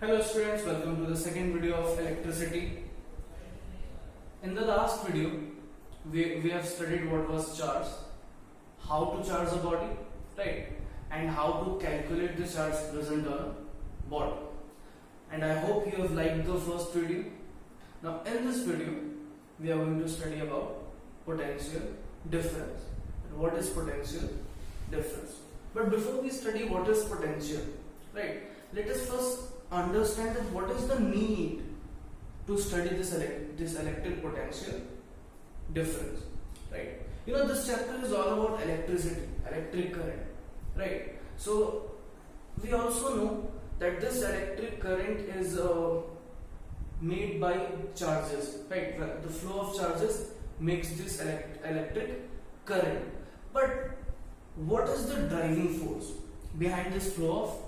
Hello students, welcome to the second video of electricity. In the last video, we have studied what was charge, how to charge a body, right? And how to calculate the charge present on a body. And I hope you have liked the first video. Now in this video, we are going to study about potential difference. What is potential difference? But before we study what is potential, right? Let us first understand that what is the need to study this electric potential difference, right? You know, this chapter is all about electricity, electric current, right? So we also know that this electric current is made by charges, right? The flow of charges makes this electric current. But what is the driving force behind this flow of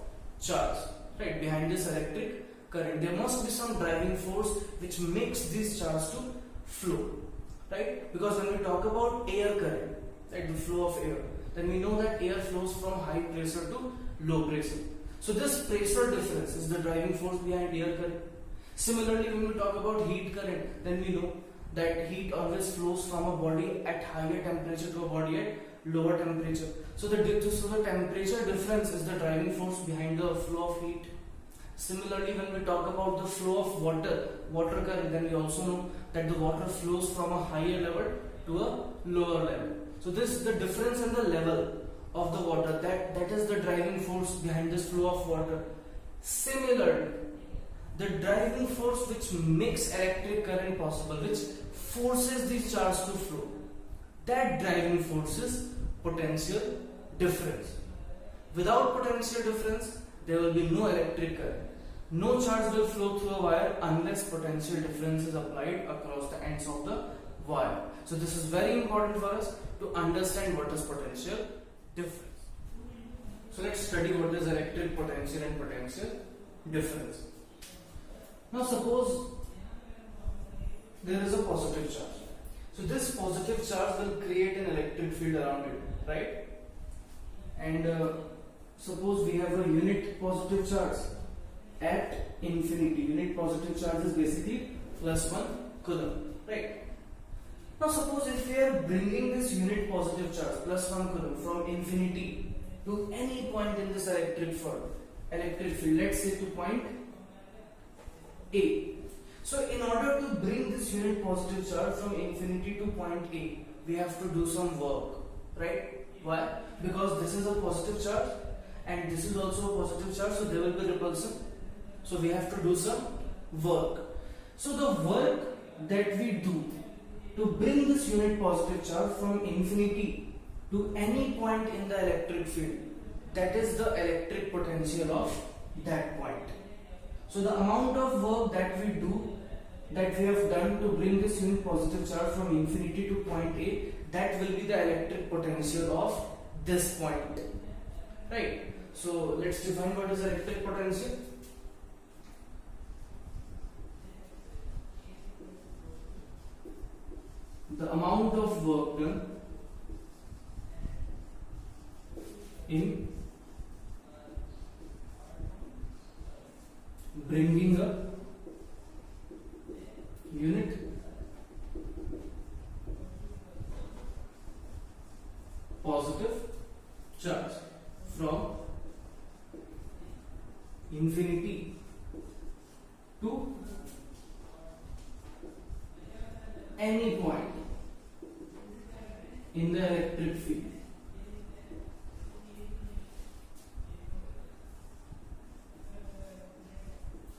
charge, right? Behind this electric current, there must be some driving force which makes this charge to flow, right? Because when we talk about air current, right, the flow of air, then we know that air flows from high pressure to low pressure. So this pressure difference is the driving force behind air current. Similarly, when we talk about heat current, then we know that heat always flows from a body at higher temperature to a body at lower temperature. So the temperature difference is the driving force behind the flow of heat. Similarly, when we talk about the flow of water current, then we also know that the water flows from a higher level to a lower level. So this, the difference in the level of the water, that is the driving force behind this flow of water. Similarly, the driving force which makes electric current possible, which forces the charge to flow, that driving force is potential difference. Without potential difference, there will be no electric current. No charge will flow through a wire unless potential difference is applied across the ends of the wire. So this is very important for us to understand what is potential difference. So let's study what is electric potential and potential difference. Now suppose there is a positive charge. So this positive charge will create an electric field around it, right? And suppose we have a unit positive charge at infinity. Unit positive charge is basically +1 coulomb, right? Now suppose if we are bringing this unit positive charge +1 coulomb from infinity to any point in this electric field, let's say to point A. So in order to bring this unit positive charge from infinity to point A, we have to do some work, right? Why? Because this is a positive charge and this is also a positive charge, so there will be repulsion. So we have to do some work. So the work that we do to bring this unit positive charge from infinity to any point in the electric field, that is the electric potential of that point. So the amount of work that we have done to bring this unit positive charge from infinity to point A, that will be the electric potential of this point, right? So let's define what is electric potential. The amount of work done in bringing a unit positive charge from infinity to any point in the electric field.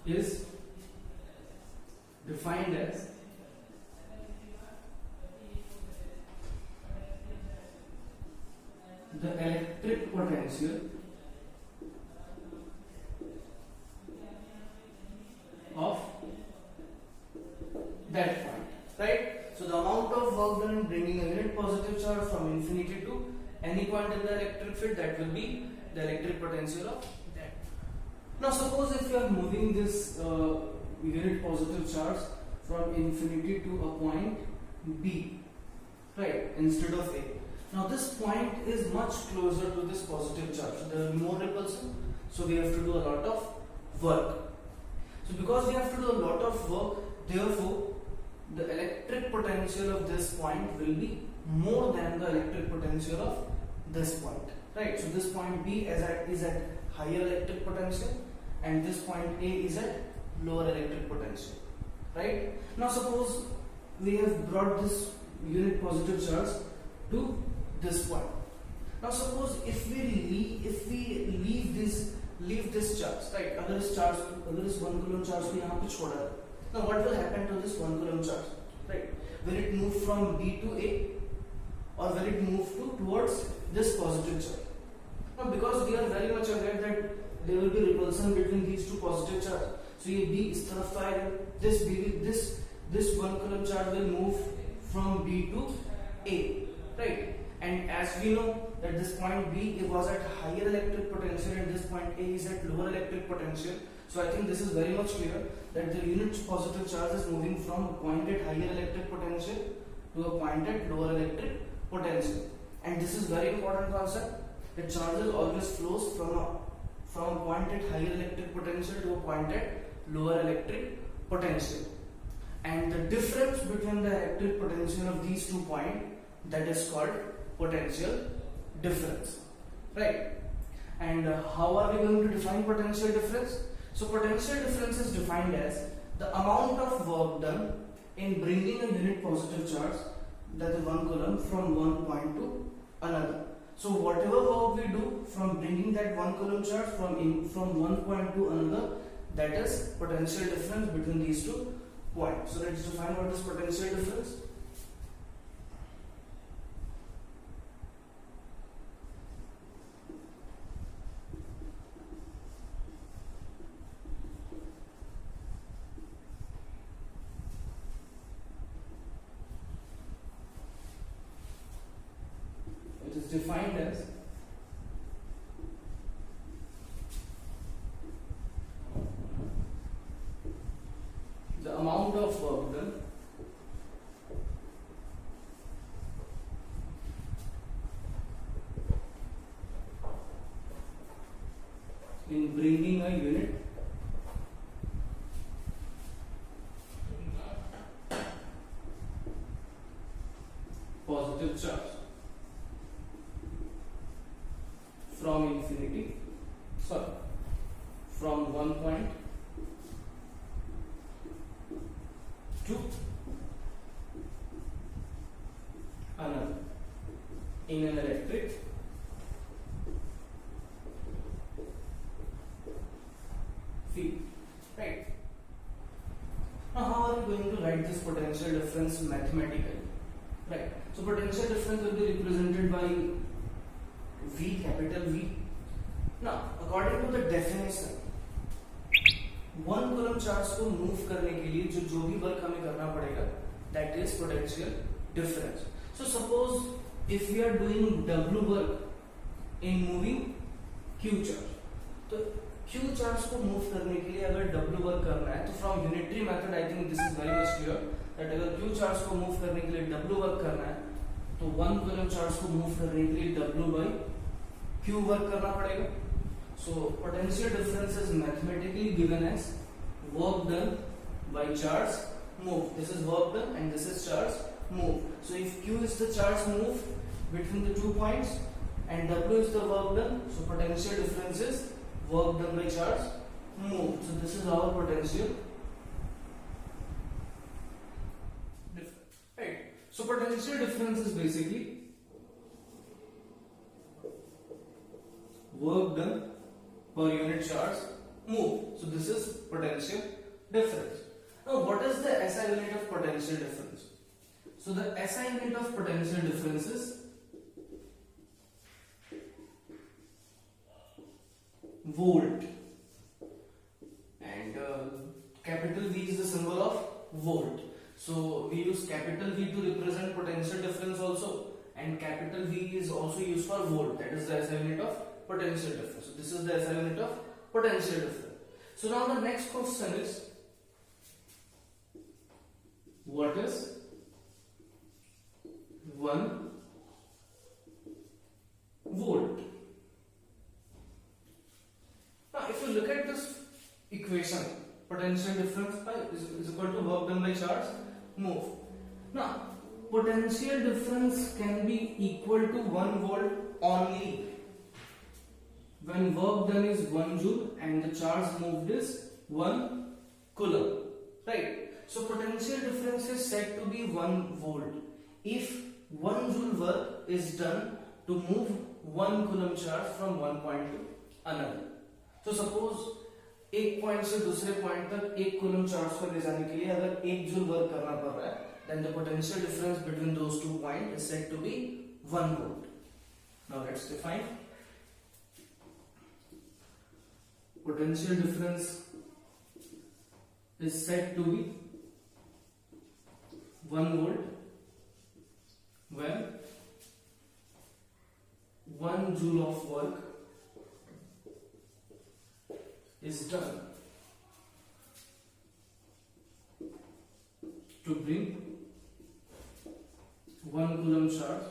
Is defined as the electric potential of that point, right? So the amount of work done in bringing a unit positive charge from infinity to any point in the electric field, that will be the electric potential of that. Now suppose if you are moving this unit positive charge from infinity to a point B, right, instead of A. Now this point is much closer to this positive charge, so there will be more repulsion, so we have to do a lot of work. So because we have to do a lot of work, therefore the electric potential of this point will be more than the electric potential of this point, right? So this point B is at higher electric potential and this point A is at lower electric potential, right? Now suppose we have brought this unit positive charge to this point. Now suppose if we leave this charge, right? अगर इस 1 coulomb charge को यहाँ पे छोड़ा है, now what will happen to this 1 coulomb charge, right? Will it move from B to A or will it move towards this positive charge? Now because we are very much aware that there will be repulsion between these two positive charges, so ये B इस तरफ तो आएगा, this 1 coulomb charge will move from B to A, right? And as we know that this point B was at higher electric potential and this point A is at lower electric potential, so I think this is very much clear that the unit positive charge is moving from a point at higher electric potential to a point at lower electric potential. And this is very important concept, that charges always flows from a point at higher electric potential to a point at lower electric potential. And the difference between the electric potential of these 2 points, that is called potential difference, right? And how are we going to define potential difference? So potential difference is defined as the amount of work done in bringing a unit positive charge, that is 1 coulomb, from one point to another. So whatever work we do from bringing that 1 coulomb charge from one point to another, that is potential difference between these 2 points. So let's define what is potential difference. It is defined as the amount of work done in bringing a unit positive charge from one point to another in an electric field, right? Now how are we going to write this potential difference mathematically, right? So potential difference will be represented by V, capital V. Now according to the definition, 1 coulomb charge को move करने के लिए जो भी work हमें करना पड़ेगा, that is potential difference. So suppose if we are doing W work in moving Q charge, तो Q charge को मूव करने के लिए अगर W वर्क करना है, तो from unitary method I think this is very much clear that अगर Q charge को मूव करने के लिए W वर्क करना है, तो 1 coulomb charge को मूव करने के लिए W by Q वर्क करना पड़ेगा. So potential difference is mathematically given as work done by charge moved. This is work done and this is charge moved. So if Q is the charge moved between the 2 points and W is the work done, so potential difference is work done by charge moved. So this is our potential difference, right? So potential difference is basically work done per unit charge moved. So this is potential difference. Now what is the SI unit of potential difference? So the SI unit of potential difference is volt, and capital V is the symbol of volt. So we use capital V to represent potential difference also, and capital V is also used for volt, that is the SI unit of potential difference. So this is the SI unit of potential difference. So now the next question is, what is 1 volt? Now if you look at this equation, potential difference is equal to work done by charge moved. Now, potential difference can be equal to 1 volt only when work done is 1 joule and the charge moved is 1 coulomb, right? So potential difference is said to be 1 volt if 1 joule work is done to move 1 coulomb charge from one point to another. So suppose एक point से दूसरे point तक 1 coulomb charge को ले जाने के लिए अगर 1 जूल वर्क करना पड़ रहा है, then the potential difference between those two points is said to be 1 volt. Now let's define. Potential difference is said to be 1 volt when 1 joule of work is done to bring 1 coulomb charge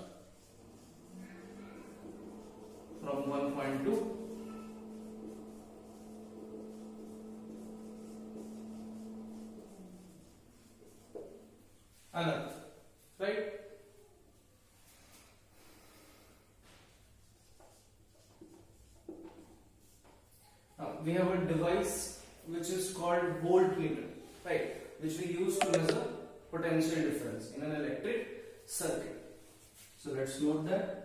from one point to another, right? Now we have a device which is called voltmeter, right, which we use to measure potential difference in an electric circuit. So let's note that.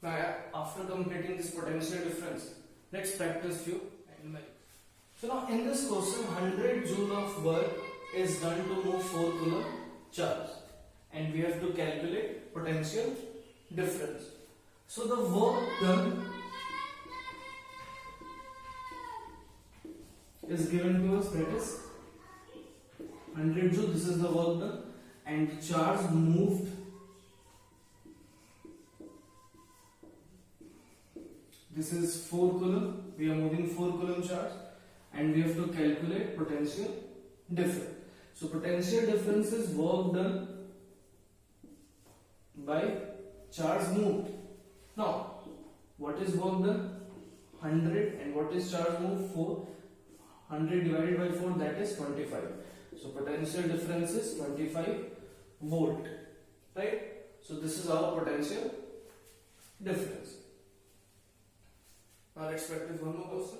Now, after completing this potential difference, let's practice few animals. So now in this question, 100 joule of work is done to move 4 coulomb charge, and we have to calculate potential difference. So the work done is given to us, that is 100 joule. This is the work done, and charge moved. This is 4 coulomb. We are moving 4 coulomb charge, and we have to calculate potential difference. So potential difference is work done by charge moved. Now, what is work done? 100, and what is charge moved? 4. 100 divided by 4, that is 25. So potential difference is 25 volt, right? So this is our potential difference. Now let's practice one more question.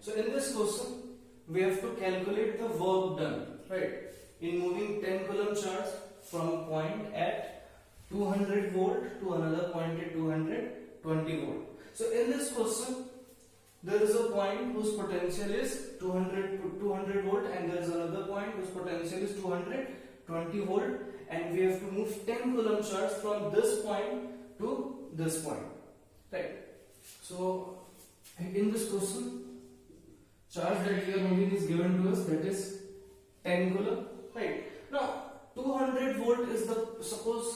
So in this question, we have to calculate the work done, right, in moving 10 coulomb charge from point at 200 volt to another point at 220 volt. So in this question, there is a point whose potential is 200 volt, and there is another point whose potential is 220 volt, and we have to move 10 coulomb charge from this point to this point, right? So in this question, charge that we are moving is given to us, that is 10 coulomb, right? Now 200 volt is the, suppose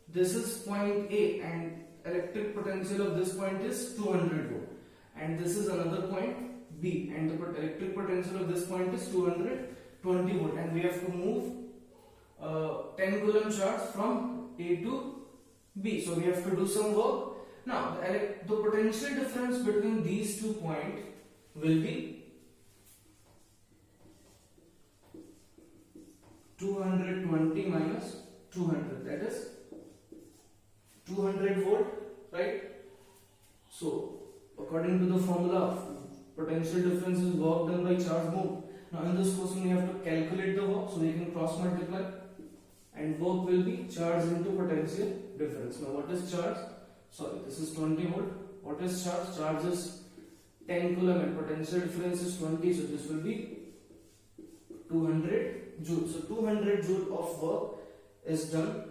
this is point A and electric potential of this point is 200 volt, and this is another point B and the electric potential of this point is 220 volt, and we have to move 10 coulomb charge from A to B. So we have to do some work. Now the potential difference between these 2 points will be 220 minus 200, that is 200 volt, right? So according to the formula, potential difference is work done by charge moved. Now in this question we have to calculate the work, so we can cross multiply, and work will be charge into potential difference. Now what is charge? Sorry, this is 20 volt. What is charge? Charge is 10 coulomb and potential difference is 20, so this will be 200 joule. So 200 joule of work is done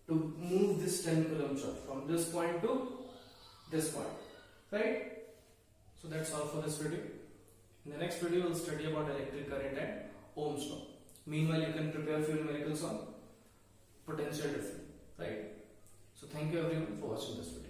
to move this 10 coulomb charge from this point to this point, right? So that's all for this video. In the next video, we'll study about electric current and Ohm's law. Meanwhile, you can prepare few numericals on potential difference, right? So thank you everyone for watching this video.